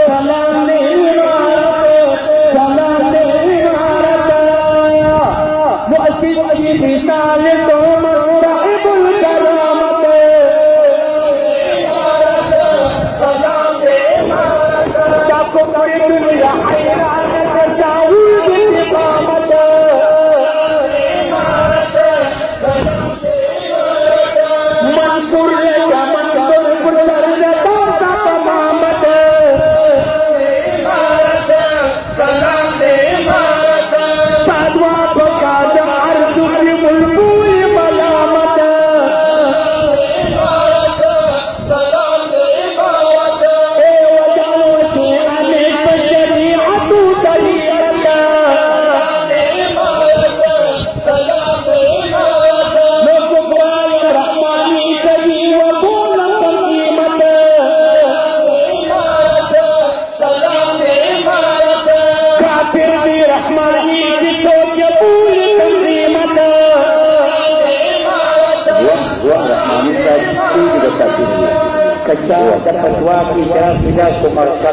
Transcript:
सलाम इमारत, सलाम इमारत, मुअस्सिस की मिसाल तो साहिबुल करामत, सलाम इमारत, ताको पूरी दुनिया हैरान जाऊं इमामत, मंसूर या मंसूर पुत्र का तमामत, सलाम इमारत, साधवा बका अर्ज़ की बुलबुल मलामत, सलाम इमारत, ए वजाओ से अनेक शरीअत तरीक़त, सलाम इमारत, लोग कुरान रहमानी कभी वबूल कीमत, सलाम इमारत, काफिर भी रहमानी जिसको कबूल कीमत, वह रहमानी साहब ठीक बताती है। कच्चा फतवा की जा बिना कुमार का